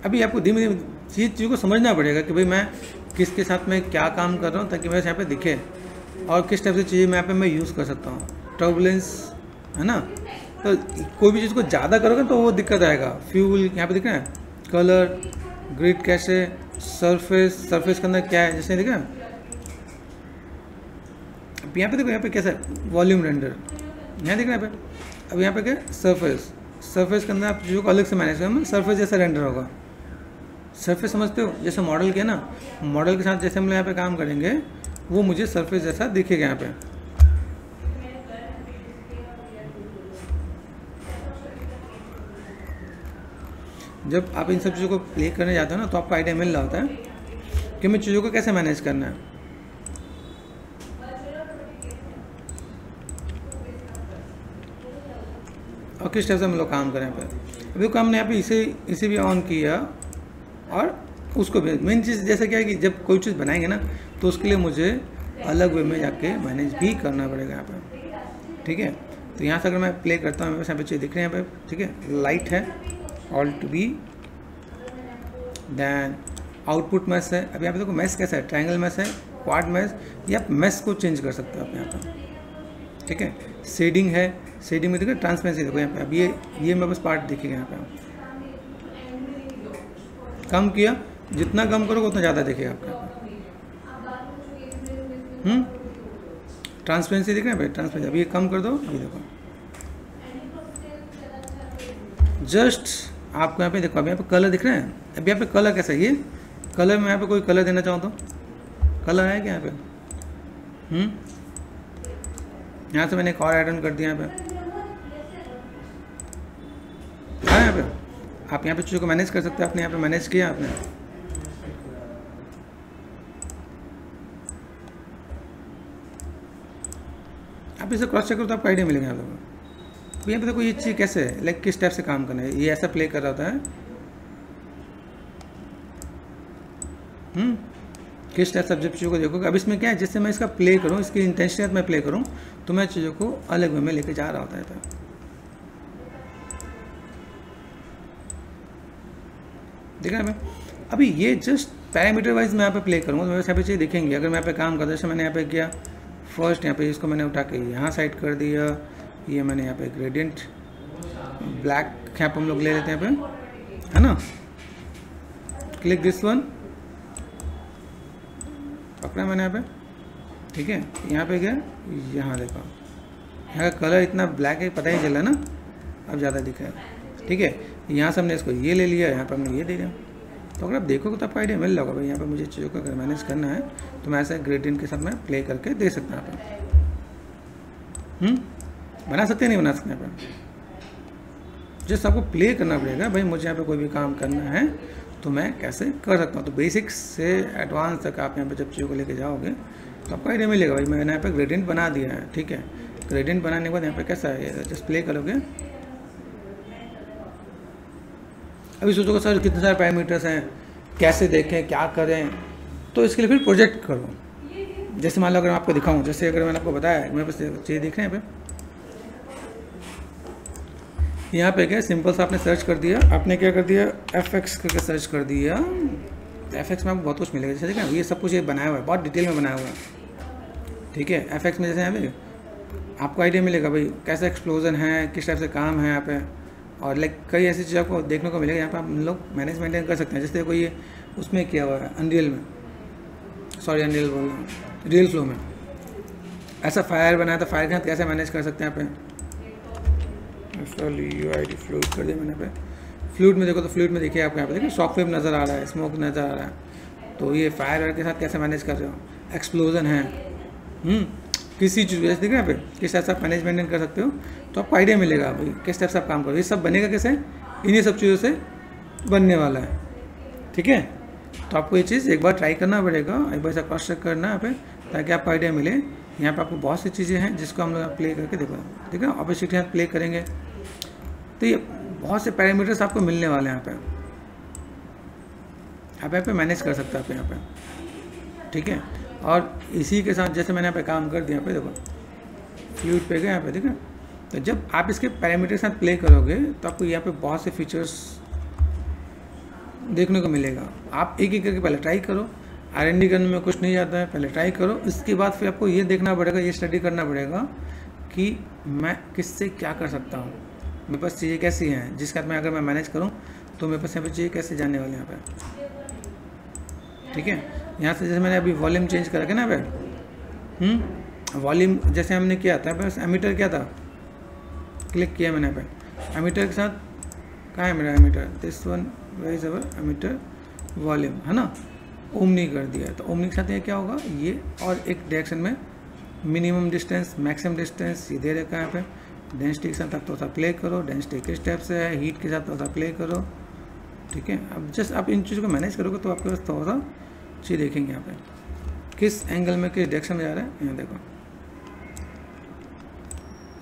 अभी आपको धीमे धीमे चीज़ को समझना पड़ेगा कि भाई मैं किसके साथ में क्या काम कर रहा हूँ ताकि मेरे यहाँ पे दिखे, और किस टाइप से चीज़ें मैं यहाँ पे मैं यूज़ कर सकता हूँ। टर्बुलेंस है ना, तो कोई भी चीज़ को ज़्यादा करोगे तो वो दिक्कत आएगा। फ्यूल यहाँ पे दिख रहा है, कलर, ग्रिड कैसे, सरफेस, सरफेस के अंदर क्या है जैसे दिख रहा है। अब यहाँ पे देखो, यहाँ पे कैसा वॉल्यूम रेंडर यहाँ दिख रहा है। अब यहाँ पे क्या सरफेस, सरफेस के अंदर आप चीज़ों को अलग से मैनेज करें, सरफेस जैसा रेंडर होगा। सरफेस समझते हो, जैसे मॉडल किया ना, मॉडल के साथ जैसे हम लोग यहाँ पे काम करेंगे वो मुझे सरफेस जैसा दिखेगा यहाँ पे। जब आप इन सब चीज़ों को प्ले करने जाते हो ना तो आपको आइडिया मिल रहा होता है कि मैं चीज़ों को कैसे मैनेज करना है। और किस टाइप से हम लोग काम करें यहाँ पे। अभी हमने यहाँ पे इसे भी ऑन किया और उसको भी। मेन चीज़ जैसे क्या है कि जब कोई चीज़ बनाएंगे ना तो उसके लिए मुझे अलग वे में जाके मैनेज भी करना पड़ेगा यहाँ पे। ठीक है, तो यहाँ से अगर मैं प्ले करता हूँ, मेरे यहाँ पे चीज़ दिख रहे हैं यहाँ पे। ठीक है, लाइट है, alt B, then output mesh है। अब यहाँ पे देखो मैश कैसा है, ट्रायंगल मैश है, क्वाड मैश, या आप मैश को चेंज कर सकते हो आप यहाँ पे। ठीक है, शेडिंग है, शेडिंग में देखो ट्रांसपेरेंसी देखो यहाँ पे। अब ये मेरे पास पार्ट दिखेगा यहाँ पे। कम किया, जितना कम करोगे उतना ज़्यादा दिखेगा आपका। ट्रांसपेरेंसी दिख रहा है भाई, ट्रांसपेरेंसी। अभी ये कम कर दो, अभी देखो जस्ट आपको यहाँ पे देखो। अभी यहाँ पे कलर दिख रहे हैं। अभी यहाँ पे कलर कैसा है, ये कलर में यहाँ पे कोई कलर देना चाहूँ तो कलर है क्या यहाँ पे। यहाँ से मैंने एक और ऐड ऑन कर दिया यहाँ पे। हाँ, यहाँ पे आप यहाँ पे चीज़ों को मैनेज कर सकते हैं। आपने यहाँ पे मैनेज किया आपने। आप इसे क्रॉस चेक करो तो आपको आइडिया मिलेगा आप लोगों को। तो यहाँ पे देखो ये चीज़ कैसे है, लाइक किस टाइप से काम करना है। ये ऐसा प्ले कर रहा होता है। किस टाइप से जब चीज़ों को देखोगे। अब इसमें क्या है, जैसे मैं इसका प्ले करूँ, इसकी इंटेंसिटी मैं प्ले करूँ तो मैं चीज़ों को अलग वे में लेके जा रहा होता है। देख रहे हैं अभी ये जस्ट पैरामीटर वाइज मैं यहाँ पे प्ले करूँगा तो मेरे यहाँ पे चीज़ दिखेंगी। अगर मैं यहाँ पे काम करता जैसे मैंने यहाँ पे किया, फर्स्ट यहाँ पे इसको मैंने उठा के यहाँ साइड कर दिया, ये मैंने यहाँ पे ग्रेडियंट ब्लैक यहाँ पे हम लोग ले लेते हैं यहाँ पे, है ना। क्लिक दिस वन, पकड़ा मैंने यहाँ पे, ठीक है। यहाँ पे गया, यहाँ देखो यहाँ का कलर इतना ब्लैक है पता ही चला ना, अब ज़्यादा दिखा है, ठीक है। यहाँ से हमने इसको ये ले लिया, यहाँ पर हमने ये दे दिया। तो अगर आप देखोगे तो आपको आइडिया मिल रहा होगा भाई यहाँ पे मुझे चीज़ों को अगर मैनेज करना है तो मैं ऐसे ग्रेडियंट के साथ मैं प्ले करके दे सकता हूँ। बना सकते नहीं बना सकते यहाँ पर, जस्ट आपको प्ले करना पड़ेगा भाई मुझे यहाँ पे कोई भी काम करना है तो मैं कैसे कर सकता हूँ। तो बेसिक्स से एडवांस तक आप यहाँ पे जब चीज़ों को लेके जाओगे तो आपको आइडिया मिलेगा भाई मैंने यहाँ पे ग्रेडियंट बना दिया है, ठीक है। ग्रेडियंट बनाने के बाद यहाँ पे कैसा है, जस्ट प्ले करोगे। अभी सोचोगे सर कितने सारे पैरामीटर्स हैं, कैसे देखें, क्या करें, तो इसके लिए फिर प्रोजेक्ट करो। जैसे मान लो अगर मैं आपको दिखाऊं, जैसे अगर मैंने आपको बताया मेरे पास चीज़ दिख रहे हैं यहाँ पे क्या सिंपल सा आपने सर्च कर दिया, आपने क्या कर दिया fx करके सर्च कर दिया। fx में आपको बहुत कुछ मिलेगा, जैसे देखा ये सब कुछ ये बनाया हुआ है, बहुत डिटेल में बनाया हुआ है, ठीक है। fx में जैसे यहाँ पे आपको आइडिया मिलेगा भाई कैसा एक्सप्लोजन है, किस टाइप से काम है यहाँ पे, और लाइक कई ऐसी चीज़ आपको देखने को मिलेगा यहाँ पे आप लोग मैनेज मेंटेन कर सकते हैं। जैसे कोई ये उसमें किया हुआ है अनरियल में, सॉरी अनरियल बोल रहा हूँ, रियल फ्लो में ऐसा फायर बनाया था, फायर के साथ कैसे मैनेज कर सकते हैं यहाँ पे। UID फ्लूइड कर दिया मैंने पे, फ्लूइड में देखो तो फ्लूइड में देखिए आपको यहाँ पे देखिए शॉक वेव नज़र आ रहा है, स्मोक नज़र आ रहा है, तो ये फायर के साथ कैसे मैनेज कर रहे हो, एक्सप्लोजन है, किसी चीज़ जैसे देखिए यहाँ पे किस टाइप से आप मैनेज मेंटेन कर सकते हो, तो आपको आइडिया मिलेगा भाई किस टाइप से आप काम करो। ये सब बनेगा कैसे, इन्हीं सब चीज़ों से बनने वाला है, ठीक है। तो आपको ये चीज़ एक बार ट्राई करना पड़ेगा, एक बार ऐसा क्रॉस चेक करना यहाँ पे ताकि आपको आइडिया मिले। यहाँ पे आपको बहुत सी चीज़ें हैं जिसको हम लोग प्ले करके देखो, ठीक है। ऑपोजिट यहाँ प्ले करेंगे तो ये बहुत से पैरामीटर्स आपको मिलने वाले हैं यहाँ पे, आप यहाँ पे मैनेज कर सकते हो आप यहाँ पे, ठीक है। और इसी के साथ जैसे मैंने यहाँ पे काम कर दिया, यहाँ पे देखो फ्लूइड पे गया यहाँ पे, ठीक है। तो जब आप इसके पैरामीटर के साथ प्ले करोगे तो आपको यहाँ पे बहुत से फीचर्स देखने को मिलेगा। आप एक एक करके पहले ट्राई करो, R&D करने में कुछ नहीं जाता है, पहले ट्राई करो, इसके बाद फिर आपको ये देखना पड़ेगा, ये स्टडी करना पड़ेगा कि मैं किससे क्या कर सकता हूँ, मेरे पास चीज़ें कैसी हैं जिसका मैं अगर मैं मैनेज करूँ तो मेरे पास यहाँ पे चीज़ें कैसे जाने वाले यहाँ पे, ठीक है। यहाँ से जैसे मैंने अभी वॉल्यूम चेंज करा के ना पे, वॉल्यूम जैसे हमने किया था बस एमीटर क्या था, क्लिक किया मैंने पे एमीटर के साथ, कहाँ है मेरा emitter, this one where is our emitter volume, है ना। ओमनी कर दिया, तो ओमनी के साथ ये क्या होगा, ये और एक डायरेक्शन में मिनिमम डिस्टेंस मैक्सिमम डिस्टेंस ये दे रखा है यहाँ पे। डेंसिटी के साथ आप थोड़ा सा प्ले करो, डेंसिटी किस टाइप से है, हीट के साथ थोड़ा सा प्ले करो, ठीक है। अब जस्ट आप इन चीज़ों को मैनेज करोगे तो आपके पास थोड़ा सा चीज़ देखेंगे यहाँ पे किस एंगल में किस डायरेक्शन में जा रहा है, यहाँ देखो।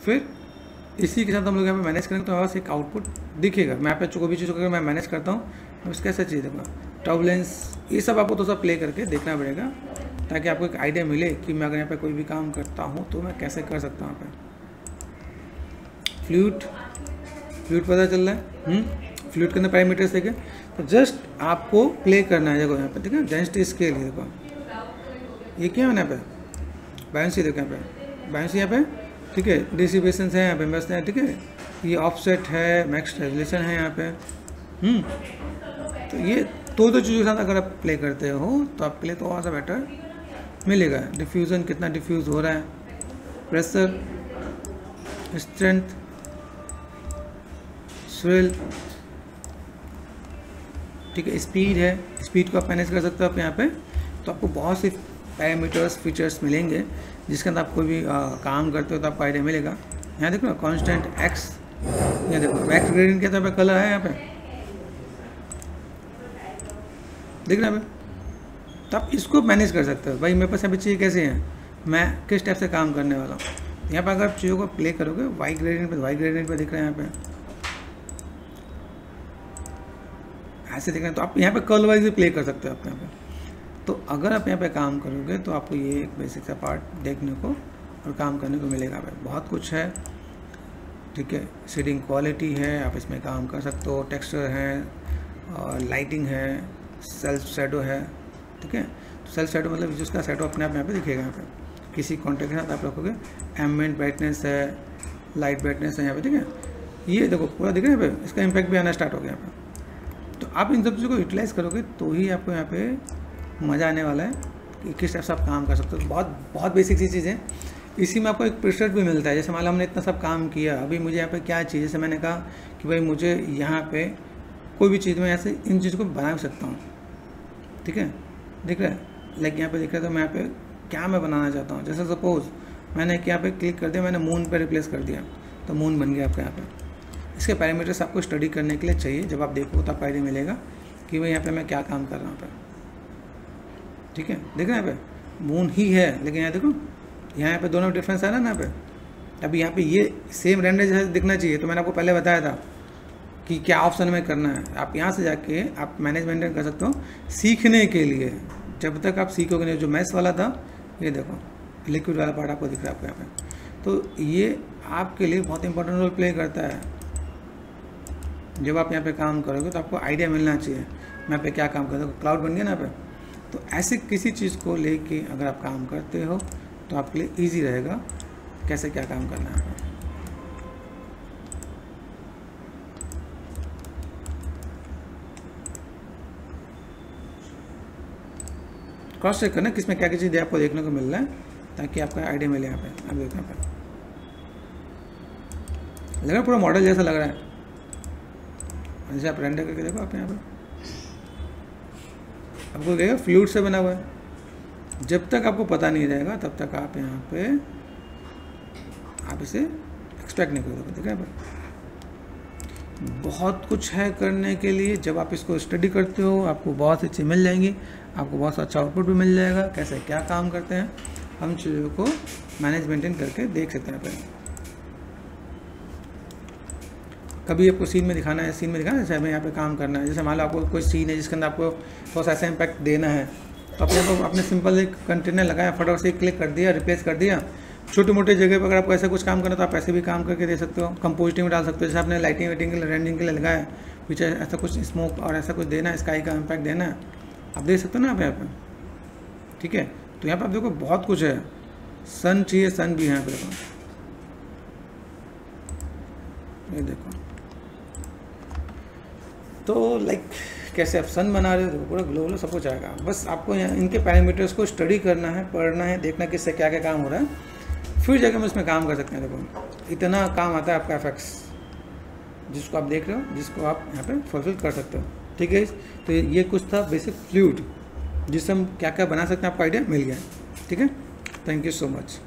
फिर इसी के साथ हम लोग यहाँ पे मैनेज करेंगे तो बस एक आउटपुट दिखेगा। मैं यहाँ पे कोई भी चीज़ को मैं मैनेज करता हूँ तो उसका ऐसा चीज़ देखो, टर्बुलेंस, ये सब आपको थोड़ा सा प्ले करके देखना पड़ेगा ताकि आपको एक आइडिया मिले कि मैं अगर यहाँ पे कोई भी काम करता हूँ तो मैं कैसे कर सकता हूँ। यहाँ पे फ्लूइड पता चल रहा है, फ्लूइड के अंदर पैरामीटर्स देखे तो जस्ट आपको प्ले करना है। देखो यहाँ पे ठीक है, डेंसिटी स्केल देखो, ये क्या है यहाँ पे बायंसी, देखो यहाँ पे बायंसी यहाँ पे, ठीक है। डिसिपेशन है यहाँ पे बस, ठीक है। ये ऑफसेट है, मैक्स रेजोल्यूशन है यहाँ पे, तो ये दो चीज़ों के साथ अगर आप प्ले करते हो तो आपके लिए थोड़ा सा बेटर मिलेगा। डिफ्यूज़न कितना डिफ्यूज़ हो रहा है, प्रेशर, स्ट्रेंथ, स्विल, ठीक है। स्पीड है, स्पीड को आप मैनेज कर सकते हो आप यहाँ पे। तो आपको बहुत से पैरामीटर्स फीचर्स मिलेंगे जिसके अंदर आप कोई भी काम करते हो तो आपको आइडिया मिलेगा। यहाँ देखो ना कांस्टेंट एक्स, यहाँ देखो वैक्स ग्रेडियंट के तरह कलर है यहाँ पे, देख रहे हैं। तो आप इसको मैनेज कर सकते हो भाई मेरे पास यहाँ पे चीज़ें कैसे हैं, मैं किस टाइप से काम करने वाला हूँ। यहाँ पर अगर आप चीज़ों को प्ले करोगे वाई ग्रेडियंट पे दिख रहे हैं यहाँ पे, ऐसे दिख रहे हैं। तो आप यहाँ पे कर्ल वाइज भी प्ले कर सकते हो आप यहाँ पे। तो अगर आप यहाँ पे काम करोगे तो आपको ये एक बेसिक सा पार्ट देखने को और काम करने को मिलेगा भाई। बहुत कुछ है, ठीक है। सीटिंग क्वालिटी है, आप इसमें काम कर सकते हो, टेक्सचर है और लाइटिंग है, सेल्फ शैडो है, ठीक है। तो सेल्फ शैडो मतलब जिसका शैडो अपने आप यहाँ पे दिखेगा। यहाँ पे किसी कॉन्टेक्ट के साथ आप रखोगे, एम्बिएंट ब्राइटनेस है, लाइट ब्राइटनेस है यहाँ पे, ठीक है। ये देखो पूरा दिख रहा है यहाँ पे, इसका इम्पैक्ट भी आना स्टार्ट हो गया यहाँ पे। तो आप इन सब चीज़ों को यूटिलाइज़ करोगे तो ही आपको यहाँ पे मज़ा आने वाला है कि किस टाइप से आप काम कर सकते हो। बहुत बेसिक सी चीज़ें, इसी में आपको एक प्रेशर भी मिलता है। जैसे मान लो हमने इतना सब काम किया, अभी मुझे यहाँ पे क्या चाहिए, जैसे मैंने कहा कि भाई मुझे यहाँ पे कोई भी चीज़ में ऐसे इन चीज़ों को बना सकता हूँ, ठीक है। दिख रहा है, लाइक यहाँ पे दिख रहा है। तो मैं यहाँ पे क्या मैं बनाना चाहता हूँ, जैसे सपोज मैंने यहाँ पे क्लिक कर दिया, मैंने मून पे रिप्लेस कर दिया, तो मून बन गया आपका यहाँ पे। इसके पैरामीटर्स आपको स्टडी करने के लिए चाहिए, जब आप देखो तो आपको आइडिया मिलेगा कि भाई यहाँ पे मैं क्या काम कर रहा हूँ पे, ठीक है। देख रहे हैं यहाँ पे मून ही है, लेकिन यहाँ देखो यहाँ पे दोनों डिफरेंस है ना यहाँ पे। अभी यहाँ पे ये सेम रेंडर जैसे दिखना चाहिए, तो मैंने आपको पहले बताया था कि क्या ऑप्शन में करना है। आप यहाँ से जाके आप मैनेजमेंट कर सकते हो सीखने के लिए। जब तक आप सीखोगे नहीं, जो मैथ्स वाला था, ये देखो लिक्विड वाला पार्ट आपको दिख रहा है आपको यहाँ पे, तो ये आपके लिए बहुत इंपॉर्टेंट रोल प्ले करता है। जब आप यहाँ पे काम करोगे तो आपको आइडिया मिलना चाहिए मैं यहाँ पे क्या काम करता हूँ। क्लाउड बन गया ना यहाँ पे। तो ऐसे किसी चीज़ को लेके अगर आप काम करते हो तो आपके लिए ईजी रहेगा कैसे क्या काम करना है। क्रॉस चेक करना किसमें क्या चीज़ आपको देखने को मिल रहा है, ताकि आपका आइडिया मिले। यहाँ पे आप देखो, यहाँ पे लग रहा है पूरा मॉडल जैसा लग रहा है। जैसे आप रेंडर करके देखो, आप यहाँ पे आपको लगेगा फ्लूइड से बना हुआ है। जब तक आपको पता नहीं रहेगा तब तक आप यहाँ पे आप इसे एक्सपेक्ट नहीं करोगे। ठीक है, बहुत कुछ है करने के लिए। जब आप इसको स्टडी करते हो आपको बहुत सी चीज़ें मिल जाएंगी, आपको बहुत अच्छा आउटपुट भी मिल जाएगा। कैसे क्या काम करते हैं हम चीज़ों को मैनेज मेंटेन करके देख सकते हैं। पहले कभी आपको सीन में दिखाना है, सीन में दिखाना है, जैसे हमें यहाँ पे काम करना है। जैसे मान लो आपको कोई सीन है जिसके अंदर आपको थोड़ा सा ऐसा इम्पैक्ट देना है, तो आपने सिंपल एक कंटेनर लगाया, फटाफट से क्लिक कर दिया, रिप्लेस कर दिया। छोटे मोटे जगह पर अगर आपको ऐसा कुछ काम करना तो आप ऐसे भी काम करके दे सकते हो। कंपोजिटिंग में डाल सकते हो, जैसे आपने लाइटिंग वाइटिंग के लिए, रेंडिंग के लिए लगाया, पीछे ऐसा कुछ स्मोक और ऐसा कुछ देना है, स्काई का इम्पैक्ट देना है, आप दे सकते हो ना आप यहाँ पे। ठीक है, तो यहाँ पर आप देखो बहुत कुछ है। सन चाहिए, सन भी यहाँ पे देखो, ये देखो। तो लाइक कैसे आप सन बना रहे हो, तो पूरा ग्लोबल सब कुछ आएगा। बस आपको यहाँ इनके पैरामीटर्स को स्टडी करना है, पढ़ना है, देखना किससे क्या क्या काम हो रहा है, फिर जाके हम इसमें काम कर सकते हैं। देखो इतना काम आता है आपका एफएक्स, जिसको आप देख रहे हो, जिसको आप यहाँ पे फुलफिल कर सकते हो। ठीक है, तो ये कुछ था बेसिक फ्लूइड, जिससे हम क्या क्या बना सकते हैं, आपको आइडिया मिल गया। ठीक है, थैंक यू सो मच।